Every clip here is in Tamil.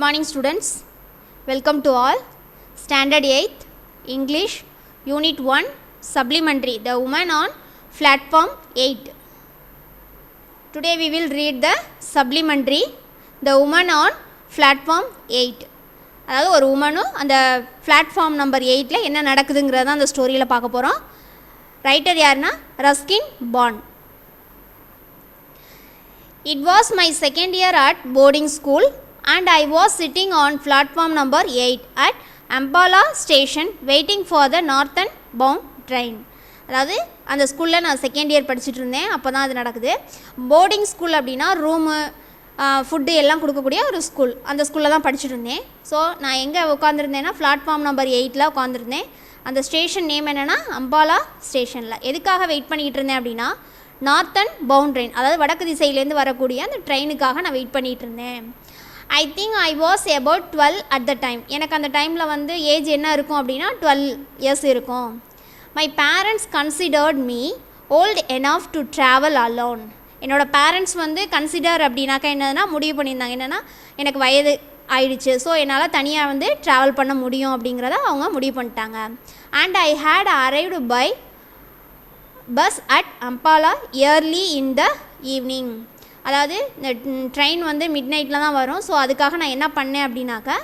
morning students, welcome to all. Standard 8th English Unit 1 Supplementary, the woman on platform 8. Today we will read the supplementary, the woman on platform 8. அதாவது ஒரு உமனும் அந்த பிளாட்ஃபார்ம் நம்பர் 8ல என்ன நடக்குதுங்கிறத அந்த ஸ்டோரியில் பார்க்க போகிறோம். ரைட்டர் யாருன்னா Ruskin bond. It was my second year at boarding school and I was sitting on platform number 8 at Ambala station waiting for the northern bound train. அதாவது அந்த ஸ்கூலில் நான் செகண்ட் இயர் படிச்சுட்டு இருந்தேன். அப்போ தான் அது நடக்குது. போர்டிங் ஸ்கூல் அப்படின்னா ரூமு ஃபுட்டு எல்லாம் கொடுக்கக்கூடிய ஒரு ஸ்கூல். அந்த ஸ்கூலில் தான் படிச்சுட்டு இருந்தேன். ஸோ நான் எங்கே உட்காந்துருந்தேன்னா பிளாட்ஃபார்ம் நம்பர் 8ல் உட்காந்துருந்தேன். அந்த ஸ்டேஷன் நேம் என்னென்னா அம்பாலா ஸ்டேஷனில். எதுக்காக வெயிட் பண்ணிக்கிட்டு இருந்தேன் அப்படின்னா நார்த்தன் பவுண்ட் ட்ரெயின், அதாவது வடக்கு திசையிலேருந்து வரக்கூடிய அந்த ட்ரெயினுக்காக நான் வெயிட் பண்ணிகிட்டு இருந்தேன். I think I was about 12 at the time. எனக்கு அந்த டைமில் வந்து ஏஜ் என்ன இருக்கும் அப்படின்னா 12 இயர்ஸ் இருக்கும். My parents considered me old enough to travel alone. என்னோடய பேரண்ட்ஸ் வந்து கன்சிடர் அப்படின்னாக்கா என்னதுன்னா முடிவு பண்ணியிருந்தாங்க, என்னென்னா எனக்கு வயது ஆயிடுச்சு, ஸோ என்னால் தனியாக வந்து ட்ராவல் பண்ண முடியும் அப்படிங்கிறத அவங்க முடிவு பண்ணிட்டாங்க. And I had arrived by bus at Ambala early in the evening. அதாவது இந்த ட்ரெயின் வந்து மிட் நைட்டில் தான் வரும். ஸோ அதுக்காக நான் என்ன பண்ணேன் அப்படின்னாக்கா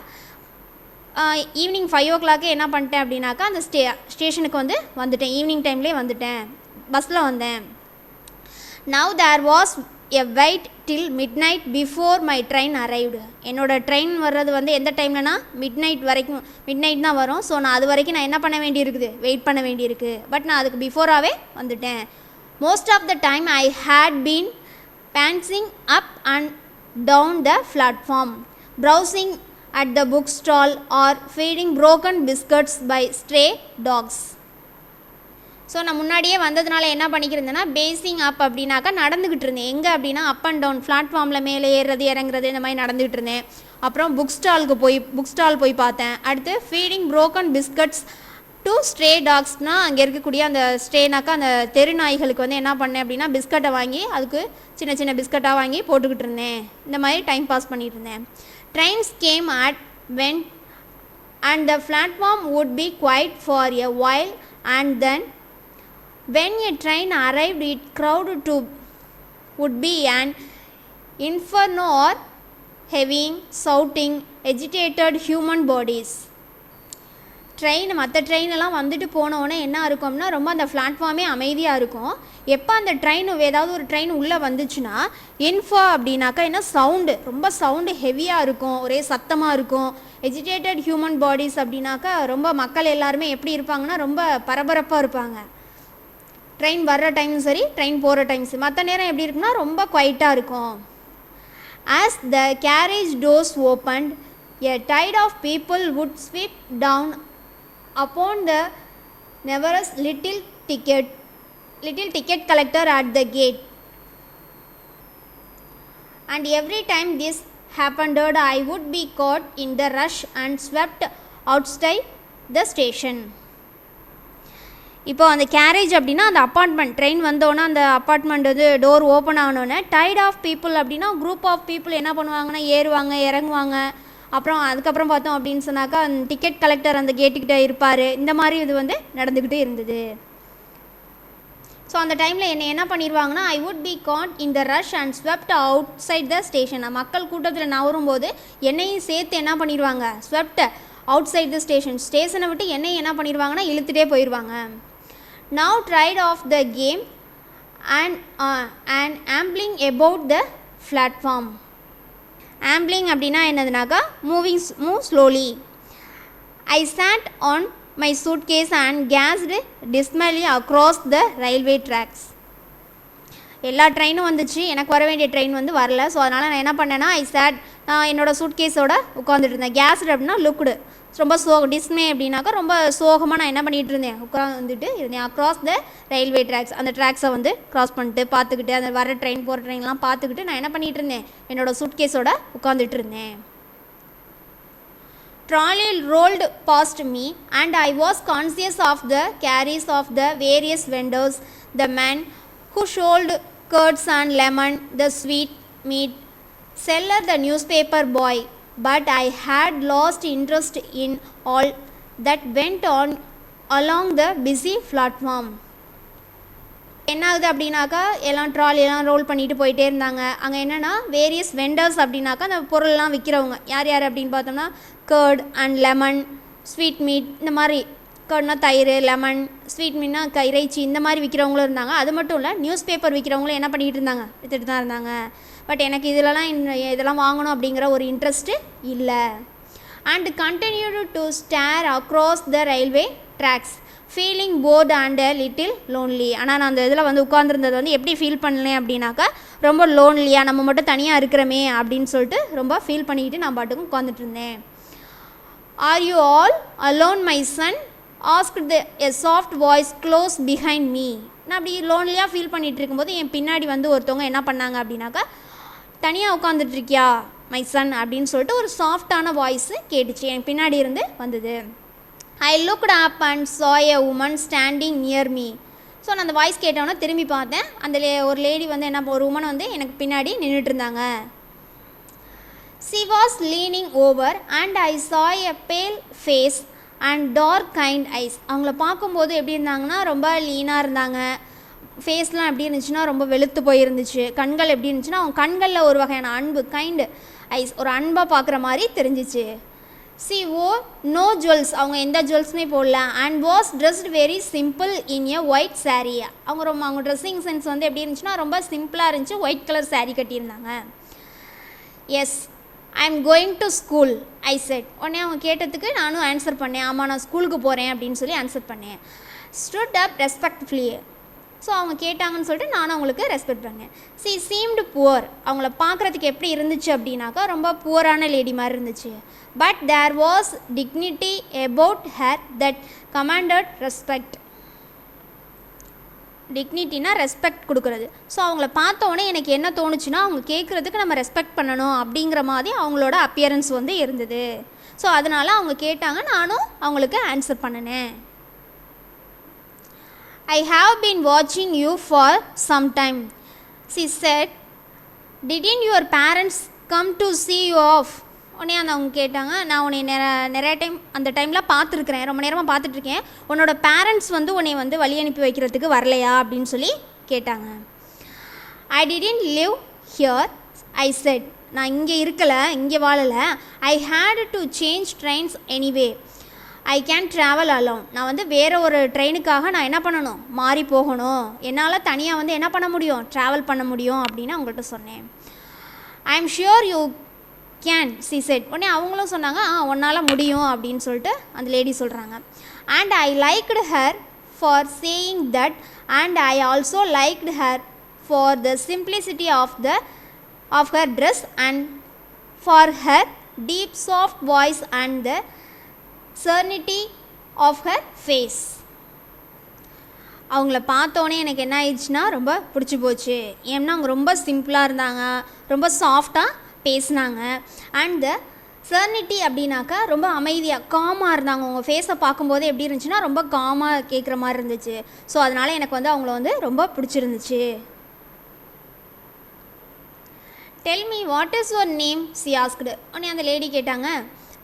ஈவினிங் 5 o'clock என்ன பண்ணிட்டேன் அப்படின்னாக்கா அந்த ஸ்டேஷனுக்கு வந்து வந்துட்டேன். ஈவினிங் டைம்லேயே வந்துட்டேன், பஸ்ஸில் வந்தேன். Now there was a wait till midnight before my train arrived. என்னோடய ட்ரெயின் வர்றது வந்து எந்த டைம்லனா மிட் நைட் வரைக்கும், மிட் நைட் தான் வரும். ஸோ நான் அது வரைக்கும் நான் என்ன பண்ண வேண்டியிருக்குது, வெயிட் பண்ண வேண்டியிருக்கு. பட் நான் அதுக்கு பிஃபோராகவே வந்துட்டேன். Most of the time I had been pacing up and down the platform, browsing at the book stall or feeding broken biscuits by stray dogs. So நான் முன்னாடியே வந்ததுனால என்ன பண்ணிக்கிருந்தேன்னா பேசிங் அப் அப்படின்னாக்கா நடந்துக்கிட்டு இருந்தேன். எங்கே அப்படின்னா அப் அண்ட் டவுன் பிளாட்ஃபார்மில் மேலே ஏறுறது இறங்குறது இந்த மாதிரி நடந்துகிட்டு இருந்தேன். அப்புறம் புக் ஸ்டால் போய் பார்த்தேன். அடுத்து feeding broken biscuits to stray டாக்ஸ்னால் அங்கே இருக்கக்கூடிய அந்த ஸ்ட்ரேனாக்கா அந்த தெரு நாய்களுக்கு வந்து என்ன பண்ணேன் அப்படின்னா பிஸ்கட்டை வாங்கி அதுக்கு சின்ன சின்ன பிஸ்கட்டாக வாங்கி போட்டுக்கிட்டு இருந்தேன். இந்த மாதிரி டைம் பாஸ் பண்ணிகிட்டு இருந்தேன். Trains came at when and the platform would be quiet for a while and then when a train arrived it crowded to would be an inferno or heaving, shouting, agitated human bodies. மற்ற ட்ரெயினெல்லாம் வந்துட்டு போனோடனே என்ன இருக்கும்னா ரொம்ப அந்த பிளாட்ஃபார்மே அமைதியாக இருக்கும். எப்போ அந்த ட்ரெயின் ஏதாவது ஒரு ட்ரெயின் உள்ளே வந்துச்சுன்னா இன்ஃபோ அப்படின்னாக்கா என்ன சவுண்டு, ரொம்ப சவுண்டு ஹெவியாக இருக்கும், ஒரே சத்தமாக இருக்கும். எஜிடேட்டட் ஹியூமன் பாடிஸ் அப்படின்னாக்கா ரொம்ப மக்கள் எல்லாருமே எப்படி இருப்பாங்கன்னா ரொம்ப பரபரப்பாக இருப்பாங்க. ட்ரெயின் வர்ற டைமும் சரி, ட்ரெயின் போகிற டைம்ஸ் மற்ற நேரம் எப்படி இருக்குன்னா ரொம்ப குவைட்டாக இருக்கும். As the carriage doors opened a tide of people would sweep down upon the nearest little ticket collector at the gate, and every time this happened I would be caught in the rush and swept outside the station. இப்போ அந்த கேரேஜ் அப்படின்னா அந்த அப்பார்ட்மெண்ட், ட்ரெயின் வந்தோன்னா அந்த அப்பார்ட்மெண்ட் வந்து டோர் ஓப்பன் ஆனோடனே டைட் ஆஃப் பீப்புள் அப்படின்னா குரூப் ஆஃப் பீப்புள் என்ன பண்ணுவாங்கன்னா ஏறுவாங்க இறங்குவாங்க. அப்புறம் அதுக்கப்புறம் பார்த்தோம் அப்படின்னு சொன்னாக்கா டிக்கெட் கலெக்டர் அந்த கேட்டுக்கிட்ட இருப்பார். இந்த மாதிரி இது வந்து நடந்துக்கிட்டே இருந்தது. ஸோ அந்த டைமில் என்ன பண்ணிடுவாங்கன்னா I would be caught in the rush and swept outside the station. மக்கள் கூட்டத்தில் நவரும்போது என்னையும் சேர்த்து என்ன பண்ணிடுவாங்க, ஸ்வெப்ட் அவுட் சைட் த ஸ்டேஷனை விட்டு என்னையும் என்ன பண்ணிடுவாங்கன்னா இழுத்துட்டே போயிடுவாங்க. Now tired of the game and ambling about the platform. Ambling அப்படின்னா என்னதுனாக்கா move slowly. I sat on my suitcase and gazed dismally across the railway tracks. எல்லா ட்ரெயினும் வந்துச்சு, எனக்கு வர வேண்டிய ட்ரெயின் வந்து வரல. ஸோ அதனால் நான் என்ன பண்ணேன்னா நான் என்னோடய சூட் கேஸோட உட்காந்துட்டு இருந்தேன். கேஸ்டு அப்படின்னா லுக்குடு, ரொம்ப டிஸ்மே அப்படின்னாக்கா ரொம்ப சோகமாக நான் என்ன பண்ணிகிட்டு இருந்தேன், உட்காந்துட்டு இருந்தேன். அக்ராஸ் த ரயில்வே ட்ராக்ஸ், அந்த ட்ராக்ஸை வந்து க்ராஸ் பண்ணிட்டு பார்த்துக்கிட்டு அந்த வர ட்ரெயின் போகிற ட்ரெயின்லாம் பார்த்துக்கிட்டு நான் என்ன பண்ணிகிட்டு இருந்தேன், என்னோடய சூட் கேஸோட உட்காந்துட்டு இருந்தேன். Trolley rolled past me and I was conscious of the carries of the various vendors, the man who sold curds and lemon, the sweet meat seller, the newspaper boy, but I had lost interest in all that went on along the busy platform. என்ன ஆகுது அப்படின்னாக்கா எல்லாம் ட்ராலியெல்லாம் ரோல் பண்ணிட்டு போயிட்டே இருந்தாங்க. அங்கே என்னென்னா வேரியஸ் வெண்டர்ஸ் அப்படின்னாக்கா அந்த பொருள்லாம் விற்கிறவங்க யார் யார் அப்படின்னு பார்த்தோம்னா curd and lemon, sweet meat, இந்த மாதிரி கர்ட்னா தயிர், லெமன், ஸ்வீட் மீட்னா இறைச்சி, இந்த மாதிரி விற்கிறவங்களும் இருந்தாங்க. அது மட்டும் இல்லை, நியூஸ் பேப்பர் விற்கிறவங்களும் என்ன பண்ணிகிட்டு இருந்தாங்க, விற்றுட்டு தான் இருந்தாங்க. பட் எனக்கு இதெல்லாம் வாங்கணும் அப்படிங்கிற ஒரு இன்ட்ரெஸ்ட்டு இல்லை. And continued to stare across the railway tracks feeling bored and a little lonely. ஆனால் நான் அந்த இதில் வந்து உட்காந்துருந்தது வந்து எப்படி ஃபீல் பண்ணலேன் அப்படின்னாக்கா ரொம்ப லோன்லியாக, நம்ம மட்டும் தனியாக இருக்கிறோமே அப்படின்னு சொல்லிட்டு ரொம்ப ஃபீல் பண்ணிக்கிட்டு நான் பாட்டுக்கும் உட்காந்துட்டு இருந்தேன். Are you all alone my son asked a soft voice close behind me. நான் அப்படி லோன்லியாக ஃபீல் பண்ணிகிட்டு இருக்கும்போது என் பின்னாடி வந்து ஒருத்தவங்க என்ன பண்ணாங்க அப்படின்னாக்கா, தனியாக உட்காந்துட்ருக்கியா மை சன் அப்படின்னு சொல்லிட்டு ஒரு சாஃப்டான வாய்ஸு கேட்டுச்சு, என் பின்னாடி இருந்து வந்தது. ஐ looked up and saw a woman standing near me. So நான் அந்த வாய்ஸ் கேட்டோன்னா திரும்பி பார்த்தேன். அந்த ஒரு லேடி வந்து ஒரு உமன் வந்து எனக்கு பின்னாடி நின்றுட்டு இருந்தாங்க. she was leaning over and I saw a pale face and dark kind eyes. அவங்கள பார்க்கும்போது எப்படி இருந்தாங்கன்னா ரொம்ப லீனாக இருந்தாங்க. ஃபேஸ்லாம் எப்படி இருந்துச்சுன்னா ரொம்ப வெளுத்து போயிருந்துச்சு. கண்கள் எப்படி இருந்துச்சுன்னா அவங்க கண்களில் ஒரு வகையான அன்பு, கைண்டு ஐஸ், ஒரு அன்பாக பார்க்குற மாதிரி தெரிஞ்சிச்சு. சி ஓ நோ ஜுவல்ஸ், அவங்க எந்த ஜுவல்ஸுமே போடல. And was dressed very simple in a white sari. அவங்க ட்ரெஸ்ஸிங் சென்ஸ் வந்து எப்படி இருந்துச்சுன்னா ரொம்ப சிம்பிளாக இருந்துச்சு. ஒயிட் கலர் சாரீ கட்டியிருந்தாங்க. Yes I am going to school I said. உடனே அவங்க கேட்டதுக்கு நானும் ஆன்சர் பண்ணேன், ஆமாம் நான் ஸ்கூலுக்கு போகிறேன் அப்படின்னு சொல்லி ஆன்சர் பண்ணேன். ஸ்டுட் அப் ரெஸ்பெக்ட்ஃபுல்லி. ஸோ அவங்க கேட்டாங்கன்னு சொல்லிட்டு நானும் அவங்களுக்கு ரெஸ்பெக்ட் பண்ணேன். C seemed poor. அவங்கள பார்க்குறதுக்கு எப்படி இருந்துச்சு அப்படின்னாக்கா ரொம்ப புவரான லேடி மாதிரி இருந்துச்சு. But there was dignity about her that commanded respect. டிக்னிட்டினா ரெஸ்பெக்ட் கொடுக்குறது. ஸோ அவங்கள பார்த்தோன்னே எனக்கு என்ன தோணுச்சுன்னா, அவங்க கேட்குறதுக்கு நம்ம ரெஸ்பெக்ட் பண்ணணும் அப்படிங்கிற மாதிரி அவங்களோட அப்பியரன்ஸ் வந்து இருந்தது. ஸோ அதனால் அவங்க கேட்டாங்க, நானும் அவங்களுக்கு ஆன்சர் பண்ணினேன். I have been watching you for some time, she said. Didn't your parents come to see you off? உடனே அவங்க கேட்டாங்க, நான் உன்னை நிறைய டைம் அந்த டைமில் பார்த்துருக்குறேன், ரொம்ப நேரமாக பார்த்துட்ருக்கேன், உன்னோட பேரண்ட்ஸ் வந்து உன்னை வந்து வழி அனுப்பி வைக்கிறதுக்கு வரலையா அப்படின்னு சொல்லி கேட்டாங்க. I didn't live here, I said. நான் இங்கே இருக்கலை, இங்கே வாழலை. I had to change trains anyway. I can travel alone. நான் வந்து வேறு ஒரு ட்ரெயினுக்காக நான் என்ன பண்ணணும், மாறி போகணும். என்னால் தனியாக வந்து என்ன பண்ண முடியும், ட்ராவல் பண்ண முடியும் அப்படின்னு அவங்கள்ட்ட சொன்னேன். I am sure you can, C set. உடனே அவங்களும் சொன்னாங்க, உன்னால் முடியும் அப்படின்னு சொல்லிட்டு அந்த லேடி சொல்கிறாங்க. And I liked her for saying that and I also liked her for the simplicity of her dress and for her deep soft voice and the serenity of her face. அவங்கள பார்த்தோன்னே எனக்கு என்ன ஆயிடுச்சுன்னா ரொம்ப பிடிச்சி போச்சு. ஏன்னா அவங்க ரொம்ப சிம்பிளாக இருந்தாங்க, ரொம்ப சாஃப்டாக பேசினாங்க. அண்ட் த செர்னிட்டி அப்படின்னாக்கா ரொம்ப அமைதியாக காமாக இருந்தாங்க. அவங்க ஃபேஸை பார்க்கும்போது எப்படி இருந்துச்சுன்னா ரொம்ப காமாக கேட்குற மாதிரி இருந்துச்சு. ஸோ அதனால் எனக்கு வந்து அவங்கள வந்து ரொம்ப பிடிச்சிருந்துச்சு. Tell me what is your name, C asked. உடனே அந்த லேடி கேட்டாங்க,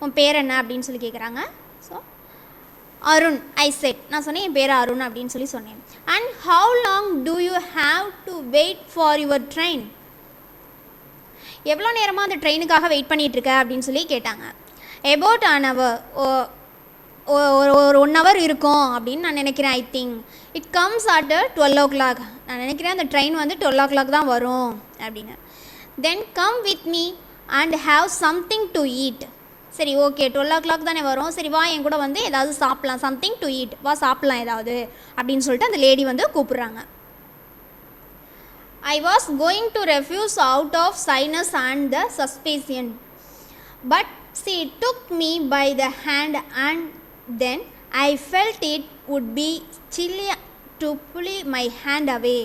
உன் பேர் என்ன அப்படின்னு சொல்லி கேட்குறாங்க. So Arun I said. நான் சொன்னேன் என் பேர் அருண் அப்படின்னு சொல்லி சொன்னேன். And how long do you have to wait for your train. எவ்வளோ நேரமாக அந்த ட்ரெயினுக்காக வெயிட் பண்ணிகிட்ருக்க அப்படின்னு சொல்லி கேட்டாங்க. அபவுட் அன் ஹவர், ஒரு 1 hour இருக்கும் அப்படின்னு நான் நினைக்கிறேன். I think it comes at 12 o'clock. நான் நினைக்கிறேன் அந்த ட்ரெயின் வந்து 12 o'clock தான் வரும் அப்படின்னு. தென் come with me and have something to eat. சரி ஓகே 12 o'clock தானே வரும், சரி வா என் கூட வந்து ஏதாவது சாப்பிட்லாம், சம்திங் டு ஈட், வா சாப்பிட்லாம் ஏதாவது அப்படின்னு சொல்லிட்டு அந்த லேடி வந்து கூப்பிட்றாங்க. I was going to refuse out of shyness and the suspension, but she took me by the hand and then I felt it would be silly to pull my hand away.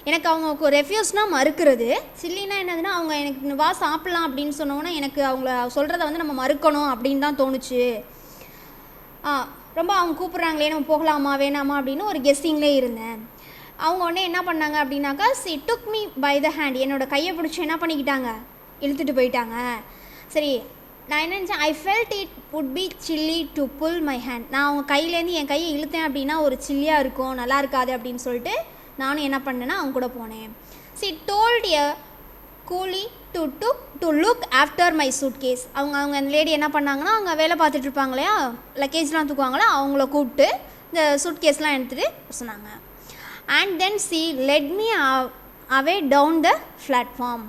எனக்கு அவங்க ரெஃப்யூஸ்னால் மறுக்கிறது, சில்லினா என்னதுன்னா அவங்க எனக்கு வா சாப்பிட்லாம் அப்படின்னு சொன்னோன்னா எனக்கு அவங்கள சொல்கிறத வந்து நம்ம மறுக்கணும் அப்படின்னு தான் தோணுச்சு. ரொம்ப அவங்க கூப்பிட்றாங்களே நம்ம போகலாமா வேணாமா அப்படின்னு ஒரு கெஸ்ஸிங்லேயே இருந்தேன். அவங்க உடனே என்ன பண்ணாங்க அப்படின்னாக்கா, she took me by the hand, என்னோடய கையை பிடிச்சி என்ன பண்ணிக்கிட்டாங்க, இழுத்துட்டு போயிட்டாங்க. சரி நான் என்ன நினச்சேன், I felt it would be silly to pull my hand. நான் அவங்க கையிலேருந்து என் கையை இழுத்தேன் அப்படின்னா ஒரு சில்லியாக இருக்கும், நல்லா இருக்காது அப்படின்னு சொல்லிட்டு நானும் என்ன பண்ணேன்னா அவங்க கூட போனேன். C told a coolie to look after my suitcase. அவங்க அந்த லேடி என்ன பண்ணாங்கன்னா, அவங்க வேலை பார்த்துட்டு இருப்பாங்க இல்லையா, லக்கேஜ்லாம் தூக்குவாங்களே, அவங்கள கூப்பிட்டு இந்த சூட் கேஸ்லாம் எடுத்துகிட்டு சொன்னாங்க. And then she led me away down the platform.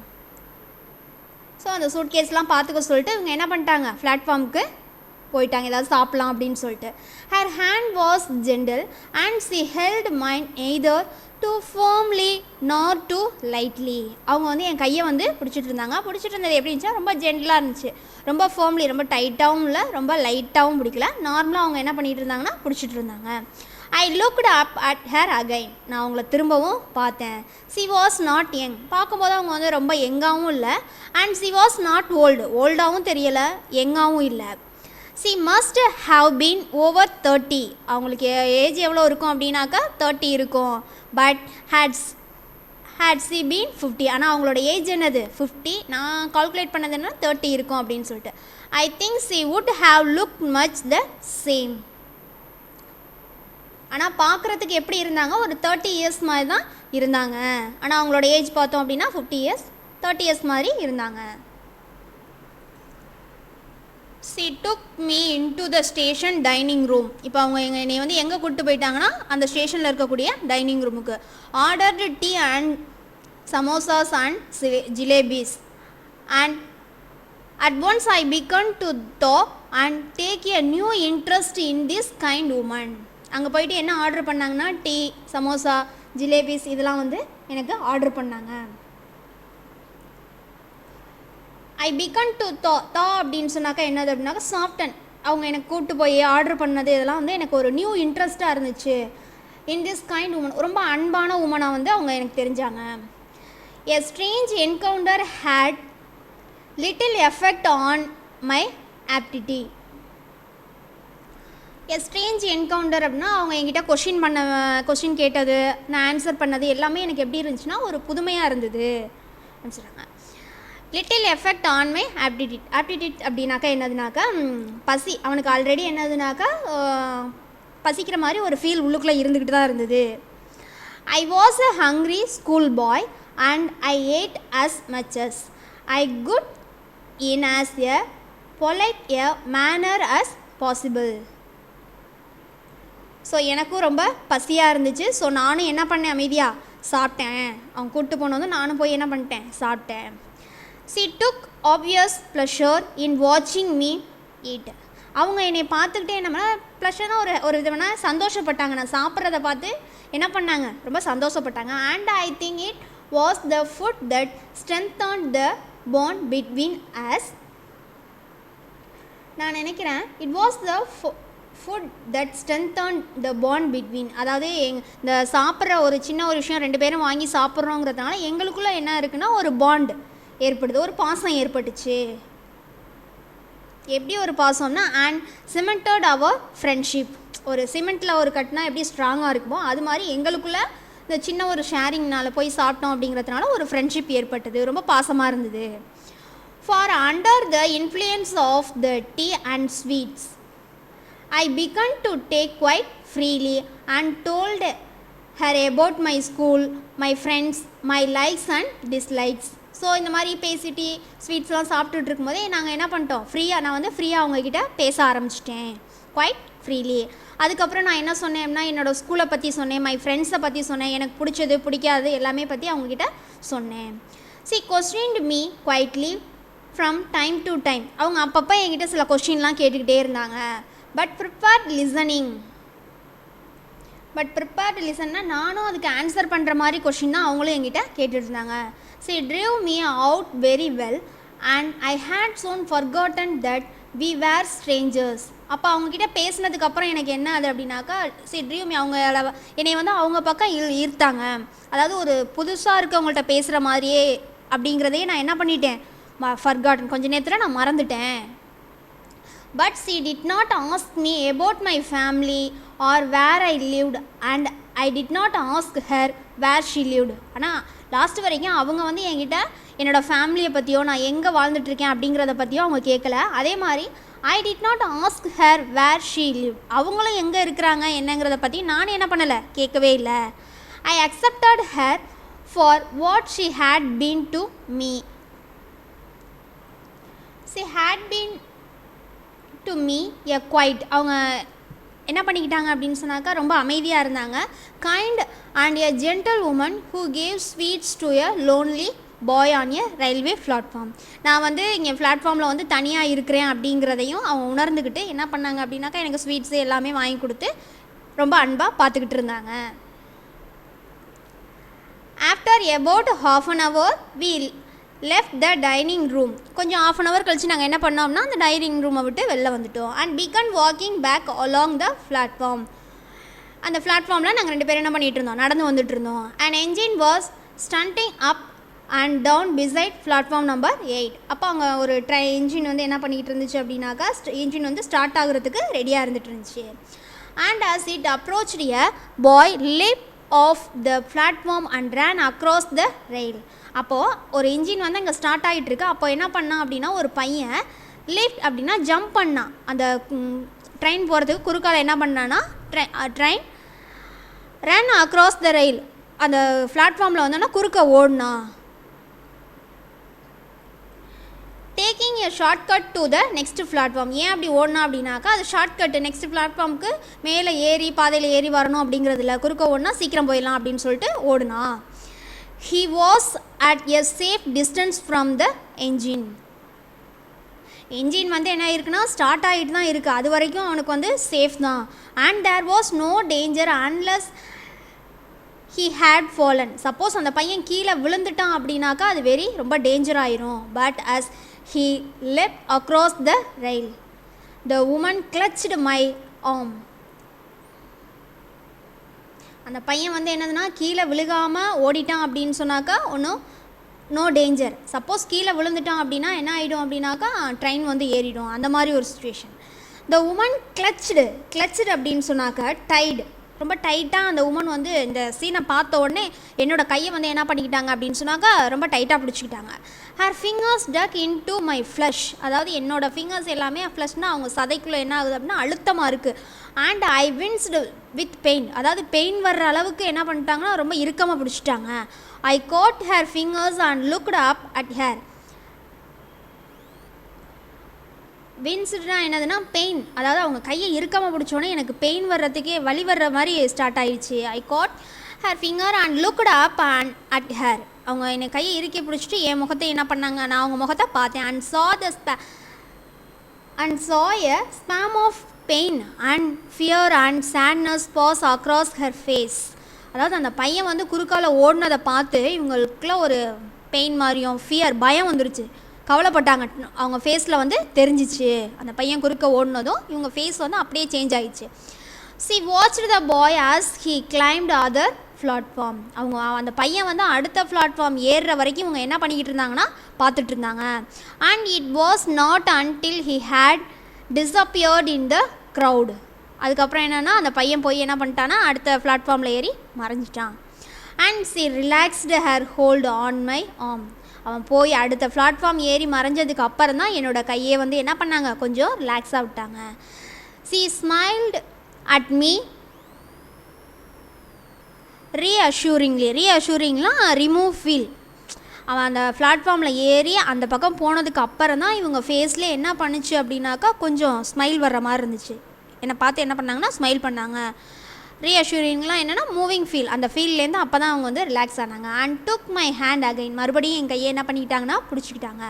So அந்த சூட் கேஸ்லாம் பார்த்துக்க சொல்லிட்டு இவங்க என்ன பண்ணிட்டாங்க, பிளாட்ஃபார்முக்கு போயிட்டாங்க ஏதாவது சாப்பிட்லாம் அப்படின்னு சொல்லிட்டு. Her hand was gentle and C held mind either to firmly நார் டு லைட்லி. அவங்க வந்து என் கையை வந்து பிடிச்சிட்டு இருந்தாங்க. பிடிச்சிட்டு இருந்தது எப்படி இருந்துச்சா, ரொம்ப ஜென்டிலாக இருந்துச்சு, ரொம்ப ஃபர்ம்லி, ரொம்ப டைட்டாகவும் இல்லை, ரொம்ப லைட்டாகவும் பிடிக்கல, நார்மலாக அவங்க என்ன பண்ணிகிட்டு இருந்தாங்கன்னா பிடிச்சிட்டு இருந்தாங்க. I looked up at her again. நான் அவங்கள திரும்பவும் பார்த்தேன். She was not young. பார்க்கும்போது அவங்க வந்து ரொம்ப யங்காகவும் இல்லை, அண்ட் சி வாஸ் நாட் ஓல்டாகவும் தெரியலை, யங்காகவும் இல்லை. She must have been over 30. அவங்களுக்கு ஏஜ் எவ்வளோ இருக்கும் அப்படின்னாக்கா 30 இருக்கும். But had she been 50. ஆனால் அவங்களோட ஏஜ் என்னது 50. நான் கால்குலேட் பண்ணது என்ன 30 இருக்கும் அப்படின்னு சொல்லிட்டு. I think C would have look much the same. ஆனால் பார்க்குறதுக்கு எப்படி இருந்தாங்க, ஒரு 30 இயர்ஸ் மாதிரி தான் இருந்தாங்க. ஆனால் அவங்களோட ஏஜ் பார்த்தோம் அப்படின்னா 50 இயர்ஸ், 30 இயர்ஸ் மாதிரி இருந்தாங்க. C took me into the station dining room. இப்போ அவங்க என்னை வந்து எங்கே கூப்பிட்டு போயிட்டாங்கன்னா அந்த ஸ்டேஷனில் இருக்கக்கூடிய டைனிங் ரூமுக்கு. Ordered tea and samosas and jalebis. And at once I began to talk and take a new interest in this kind woman. அங்கே போயிட்டு என்ன ஆர்டர் பண்ணாங்கன்னா, டீ, சமோசா, ஜிலேபிஸ் இதெல்லாம் வந்து எனக்கு ஆர்டர் பண்ணாங்க. ஐ பிகன் டு தா அப்படின்னு சொன்னாக்கா என்னது அப்படின்னாக்கா சாஃப்டன். அவங்க எனக்கு கூப்பிட்டு போய் ஆர்டர் பண்ணது இதெல்லாம் வந்து எனக்கு ஒரு நியூ இன்ட்ரெஸ்ட்டாக இருந்துச்சு. இன் திஸ் கைண்ட் உமன், ரொம்ப அன்பான உமனாக வந்து அவங்க எனக்கு தெரிஞ்சாங்க. A strange encounter had little effect on my appetite. A strange encounter அப்படின்னா அவங்க என்கிட்ட கொஷின் கேட்டது, நான் ஆன்சர் பண்ணது எல்லாமே எனக்கு எப்படி இருந்துச்சுன்னா ஒரு புதுமையாக இருந்தது அப்படின்னு சொல்கிறாங்க. Little effect on my aptitude அப்படின்னாக்கா என்னதுனாக்கா பசி. அவனுக்கு ஆல்ரெடி என்னதுனாக்கா பசிக்கிற மாதிரி ஒரு ஃபீல் உள்ளுக்குள்ளே இருந்துக்கிட்டு தான் இருந்தது. I was a hungry school boy and I ate as much as I could in as a polite a manner as possible. So எனக்கும் ரொம்ப பசியாக இருந்துச்சு. ஸோ நானும் என்ன பண்ணேன், அமைதியாக சாப்பிட்டேன். அவங்க கூப்பிட்டு போனதும் நானும் போய் என்ன பண்ணிட்டேன், சாப்பிட்டேன். சி டுக் ஆப்வியஸ் ப்ளஷர் இன் வாட்சிங் மீ ஈட். அவங்க என்னை பார்த்துக்கிட்டே என்ன ப்ளஷராக ஒரு விதமான சந்தோஷப்பட்டாங்க. நான் சாப்பிட்றத பார்த்து என்ன பண்ணாங்க, ரொம்ப சந்தோஷப்பட்டாங்க. And I think it was the food that strengthened the bond between as. நான் நினைக்கிறேன் it was the food that strengthen the bond between. அதாவது இந்த சாப்பிட்ற ஒரு சின்ன ஒரு விஷயம் ரெண்டு பேரும் வாங்கி சாப்பிட்றோங்கிறதுனால எங்களுக்குள்ளே என்ன இருக்குன்னா ஒரு பாண்ட் ஏற்படுது, ஒரு பாசம் ஏற்பட்டுச்சு. எப்படி ஒரு பாசம்னா, அண்ட் சிமெண்டட் அவர் ஃப்ரெண்ட்ஷிப். ஒரு சிமெண்ட்டில் ஒரு கட்டினா எப்படி ஸ்ட்ராங்காக இருக்குமோ அது மாதிரி எங்களுக்குள்ளே இந்த சின்ன ஒரு ஷேரிங்னால் போய் சாப்பிட்டோம் அப்படிங்கிறதுனால ஒரு ஃப்ரெண்ட்ஷிப் ஏற்பட்டது, ரொம்ப பாசமாக இருந்தது. For under the influence of the tea and sweets I began to take quite freely and told her about my school, my friends, my likes and dislikes. So இந்த மாதிரி பேசிட்டு ஸ்வீட்ஸ்லாம் சாப்பிட்டுட்டு இருக்கும்போதே நாங்கள் என்ன பண்ணிட்டோம், நான் வந்து ஃப்ரீயாக அவங்கக்கிட்ட பேச ஆரம்பிச்சிட்டேன், குவைட் ஃப்ரீலி. அதுக்கப்புறம் நான் என்ன சொன்னேன் அப்படின்னா, என்னோடய ஸ்கூலை பற்றி சொன்னேன், மை ஃப்ரெண்ட்ஸை பற்றி சொன்னேன், எனக்கு பிடிச்சது பிடிக்காது எல்லாமே பற்றி அவங்கக்கிட்ட சொன்னேன். She questioned me quietly from time to time. அவங்க அப்பப்போ என்கிட்ட சில கொஸ்டின்லாம் கேட்டுக்கிட்டே இருந்தாங்க. பட் ப்ரிப்பேர்ட் லிசன்னா நானும் அதுக்கு ஆன்சர் பண்ணுற மாதிரி கொஷின் தான் அவங்களும் என்கிட்ட கேட்டுட்டு இருந்தாங்க. She drew me out very well and I had soon forgotten that we were strangers. அப்போ அவங்கக்கிட்ட பேசினதுக்கப்புறம் எனக்கு என்ன அது அப்படின்னாக்கா, சி ட்ரிவ் மீ, அவங்க என்னை வந்து அவங்க பக்கம் ஈர்த்தாங்க. அதாவது ஒரு புதுசாக இருக்கவங்கள்ட்ட பேசுகிற மாதிரியே அப்படிங்கிறதையே நான் என்ன பண்ணிட்டேன், ஃபர்காட்டன், கொஞ்ச நேரத்தில் நான் மறந்துட்டேன். But she did not ask me about my family or where I lived, and I did not ask her where she lived. ஆனால் லாஸ்ட் வரைக்கும் அவங்க வந்து என்கிட்ட என்னோடய ஃபேமிலியை பற்றியோ நான் எங்கே வாழ்ந்துட்டுருக்கேன் அப்படிங்கிறத பற்றியோ அவங்க கேட்கல. அதே மாதிரி I did not ask her where she live, அவங்களும் எங்கே இருக்கிறாங்க என்னங்கிறத பற்றி நான் என்ன பண்ணலை, கேட்கவே இல்லை. I accepted her for what she had been to me. She had been to me a quiet, அவங்க என்ன பண்ணிக்கிட்டாங்க அப்படின்னு சொன்னாக்கா ரொம்ப அமைதியாக இருந்தாங்க. Kind and a gentle woman who gave sweets to a lonely boy on a railway platform. நான் வந்து இங்கே பிளாட்ஃபார்மில் வந்து தனியாக இருக்கிறேன் அப்படிங்கிறதையும் அவங்க உணர்ந்துக்கிட்டு என்ன பண்ணாங்க அப்படின்னாக்கா எனக்கு ஸ்வீட்ஸு எல்லாமே வாங்கி கொடுத்து ரொம்ப அன்பாக பார்த்துக்கிட்டு இருந்தாங்க. After about half an hour we left the dining room. கொஞ்சம் half an hour கழிச்சு நாங்கள் என்ன பண்ணோம்னா அந்த டைனிங் ரூமை விட்டு வெளில வந்துட்டோம். and began walking back along the platform. அந்த பிளாட்ஃபார்மில் நாங்கள் 2 பேரும் என்ன பண்ணிகிட்டு இருந்தோம், நடந்து வந்துட்டு இருந்தோம். an engine was stunting up and down beside platform number 8. அப்போ அங்கே ஒரு என்ஜின் வந்து என்ன பண்ணிக்கிட்டு இருந்துச்சு அப்படின்னாக்கா என்ஜின் வந்து ஸ்டார்ட் ஆகுறதுக்கு ரெடியாக இருந்துட்டு இருந்துச்சு. and as it approached a boy leaped off the platform and ran across the rail. அப்போது ஒரு இன்ஜின் வந்து அங்கே ஸ்டார்ட் ஆகிட்டுருக்கு. அப்போ என்ன பண்ணான் அப்படின்னா ஒரு பையன் லிஃப்ட் அப்படின்னா ஜம்ப் பண்ணான். அந்த ட்ரெயின் போகிறதுக்கு குறுக்கால என்ன பண்ணான்னா ட்ரெயின் ரன் அக்ராஸ் த ரயில், அந்த பிளாட்ஃபார்மில் வந்தோன்னா குறுக்க ஓடினா. Taking a shortcut to the next platform. ஏன் அப்படி ஓடனா அப்படின்னாக்கா அது ஷார்ட்கட்டு, நெக்ஸ்ட் பிளாட்ஃபார்முக்கு மேலே ஏறி பாதையில் ஏறி வரணும் அப்படிங்கிறதுல குறுக்க ஓடினா சீக்கிரம் போயிடலாம் அப்படின்னு சொல்லிட்டு ஓடுனா. He was at a safe distance from the engine. Engine வந்து என்ன இருக்குன்னா ஸ்டார்ட் ஆகிட்டு தான் இருக்குது, அது வரைக்கும் அவனுக்கு வந்து சேஃப் தான். and there was no danger unless he had fallen. Suppose அந்த பையன் கீழே விழுந்துட்டான் அப்படின்னாக்கா அது ரொம்ப டேஞ்சர் ஆயிரும். but as he leapt across the rail the woman clutched my arm. அந்த பையன் வந்து என்னதுன்னா கீழே விழுகாமல் ஓடிட்டான் அப்படின்னு சொன்னாக்கா ஒன்றும் நோ டேஞ்சர். சப்போஸ் கீழே விழுந்துட்டான் அப்படின்னா என்ன ஆகிடும் அப்படின்னாக்கா ட்ரெயின் வந்து ஏறிடும், அந்த மாதிரி ஒரு சுச்சுவேஷன். த உமன் கிளச்சுடு அப்படின்னு சொன்னாக்கா டைடு, ரொம்ப டைட்டாக அந்த உமன் வந்து இந்த சீனை பார்த்த உடனே என்னோடய கையை வந்து என்ன பண்ணிக்கிட்டாங்க அப்படின்னு சொன்னாக்கா ரொம்ப டைட்டாக பிடிச்சிக்கிட்டாங்க. Her fingers dug into my flesh, அதாவது என்னோடய ஃபிங்கர்ஸ் எல்லாமே ஃப்ளஷ்னால் அவங்க சதைக்குள்ளே என்ன ஆகுது அப்படின்னா அழுத்தமாக இருக்குது. And I winced with pain, அதாவது பெயின் வர்ற அளவுக்கு என்ன பண்ணிட்டாங்கன்னா ரொம்ப இறுக்கமாக பிடிச்சிட்டாங்க. I caught her fingers and looked up at her. வின்ஸ்டுனா என்னதுன்னா பெயின், அதாவது அவங்க கையை இறுக்கமாக பிடிச்சோன்னே எனக்கு பெயின் வர்றதுக்கே வலி வர்ற மாதிரி ஸ்டார்ட் ஆகிடுச்சு. I got her finger and looked up and at hair. அவங்க என்னை கையை இறுக்கி பிடிச்சிட்டு என் முகத்தை என்ன பண்ணாங்க, நான் அவங்க முகத்தை பார்த்தேன். And saw a spasm of pain and fear and sadness pass across her face. அதாவது அந்த பையன் வந்து குறுக்கால ஓடினதை பார்த்து இவங்களுக்குள்ள ஒரு பெயின் மாதிரியும் ஃபியர் பயம் வந்துருச்சு, கவலைப்பட்டாங்க. அவங்க ஃபேஸில் வந்து தெரிஞ்சிச்சு, அந்த பையன் குறுக்க ஓடினதும் இவங்க ஃபேஸ் வந்து அப்படியே சேஞ்ச் ஆகிடுச்சு. she watched the boy as he climbed other platform. அவங்க அந்த பையன் வந்து அடுத்த பிளாட்ஃபார்ம் ஏறுற வரைக்கும் இவங்க என்ன பண்ணிக்கிட்டு இருந்தாங்கன்னா பார்த்துட்டு இருந்தாங்க. and it was not until he had disappeared in the crowd. அதுக்கப்புறம் என்னென்னா அந்த பையன் போய் என்ன பண்ணிட்டான்னா அடுத்த பிளாட்ஃபார்மில் ஏறி மறைஞ்சிட்டான். and she relaxed her hold on my arm. அவன் போய் அடுத்த பிளாட்ஃபார்ம் ஏறி மறைஞ்சதுக்கு அப்புறம் தான் என்னோடய கையை வந்து என்ன பண்ணாங்க கொஞ்சம் ரிலாக்ஸாக விட்டாங்க. she smiled at me reassuringலாம் ரிமூவ் ஃபீல். அவன் அந்த பிளாட்ஃபார்மில் ஏறி அந்த பக்கம் போனதுக்கு அப்புறம் தான் இவங்க ஃபேஸில் என்ன பண்ணுச்சு அப்படின்னாக்கா கொஞ்சம் ஸ்மைல் வர்ற மாதிரி இருந்துச்சு. என்னை பார்த்து என்ன பண்ணாங்கன்னா ஸ்மைல் பண்ணாங்க. ரீஅஷ்யூரிங்லாம் என்னென்னா மூவிங் ஃபீல், அந்த ஃபீல்லேருந்து அப்போ தான் அவங்க வந்து ரிலாக்ஸ் ஆனாங்க. And took my hand again, மறுபடியும் என் கையை என்ன பண்ணிக்கிட்டாங்கன்னா பிடிச்சிக்கிட்டாங்க.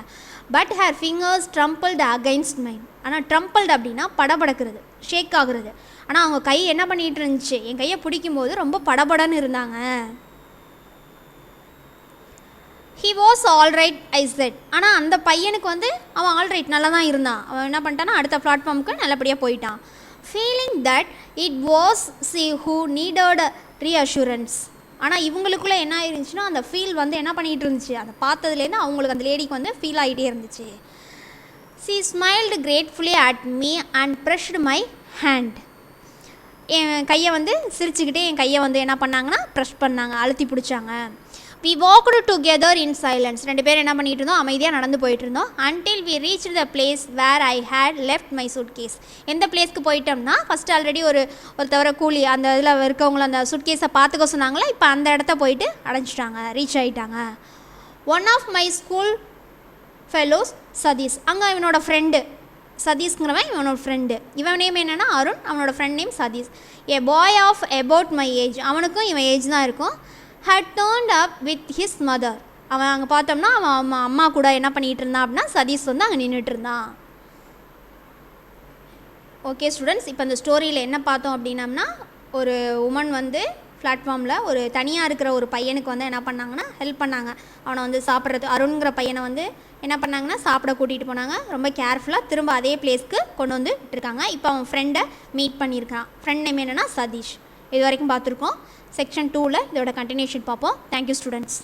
But her fingers trembled against mine. ஆனால் ட்ரம்பிள்டு அப்படின்னா படபடக்கிறது, ஷேக் ஆகுறது. ஆனால் அவங்க கை என்ன பண்ணிகிட்டு இருந்துச்சு, என் கையை பிடிக்கும்போது ரொம்ப படபடன்னு இருந்தாங்க. He was alright I set. ஆனால் அந்த பையனுக்கு வந்து அவன் ஆல்ரைட் நல்லா தான் இருந்தான். அவன் என்ன பண்ணிட்டான்னா அடுத்த பிளாட்ஃபார்முக்கு நல்லபடியாக போயிட்டான். Feeling that it was C who needed reassurance. ஆனால் இவங்களுக்குள்ளே என்ன இருந்துச்சுன்னா அந்த ஃபீல் வந்து என்ன பண்ணிகிட்டு இருந்துச்சு, அதை பார்த்ததுலேருந்து அவங்களுக்கு அந்த லேடிக்கு வந்து ஃபீல் ஆகிட்டே இருந்துச்சு. she smiled gratefully at me and pressed my hand. என் கையை வந்து சிரிச்சுக்கிட்டே என் கையை வந்து என்ன பண்ணாங்கன்னா ப்ரெஷ் பண்ணாங்க, அழுத்தி பிடிச்சாங்க. We walked together in silence. 2 பேரும் என்ன பண்ணிகிட்டு இருந்தோம், அமைதியாக நடந்து போயிட்டு இருந்தோம். Until we reach the place where I had left my suitcase. எந்த பிளேஸ்க்கு போயிட்டோம்னா, ஃபஸ்ட்டு ஆல்ரெடி ஒருத்தவரை கூலி அந்த இதில் இருக்கவங்கள அந்த சூட்கேஸை பார்த்துக்க சொன்னாங்களா, இப்போ அந்த இடத்த போயிட்டு அடைஞ்சிட்டாங்க, ரீச் ஆகிட்டாங்க. One of my school fellows Satish. அங்கே இவனோட ஃப்ரெண்டு சதீஷ்ங்கிறவன் இவனோட ஃப்ரெண்டு. இவன் நேம் என்னென்னா அருண், அவனோட friend name Satish. A boy of about my age. அவனுக்கும் இவன் ஏஜ் தான் இருக்கும். had turned up with his mother. அவன் அங்கே பார்த்தோம்னா அவன் அம்மா கூட என்ன பண்ணிகிட்டு இருந்தான் அப்படின்னா சதீஷ் வந்து அங்கே நின்றுட்டு இருந்தான். ஓகே ஸ்டூடெண்ட்ஸ், இப்போ இந்த ஸ்டோரியில் என்ன பார்த்தோம் அப்படின்னம்னா, ஒரு உமன் வந்து பிளாட்ஃபார்மில் ஒரு தனியாக இருக்கிற ஒரு பையனுக்கு வந்து என்ன பண்ணாங்கன்னா ஹெல்ப் பண்ணாங்க. அவனை வந்து சாப்பிட்றது, அருண்கிற பையனை வந்து என்ன பண்ணாங்கன்னா சாப்பிட கூட்டிகிட்டு போனாங்க. ரொம்ப கேர்ஃபுல்லாக திரும்ப அதே பிளேஸ்க்கு கொண்டு வந்து விட்டுருக்காங்க. இப்போ அவன் ஃப்ரெண்டை மீட் பண்ணியிருக்கான். ஃப்ரெண்ட் நேம் என்னென்னா சதீஷ். இது வரைக்கும் பார்த்துருக்கோம். செக்ஷன் 2ல் இதோட கண்டினியூஷன் பார்ப்போம். Thank you students.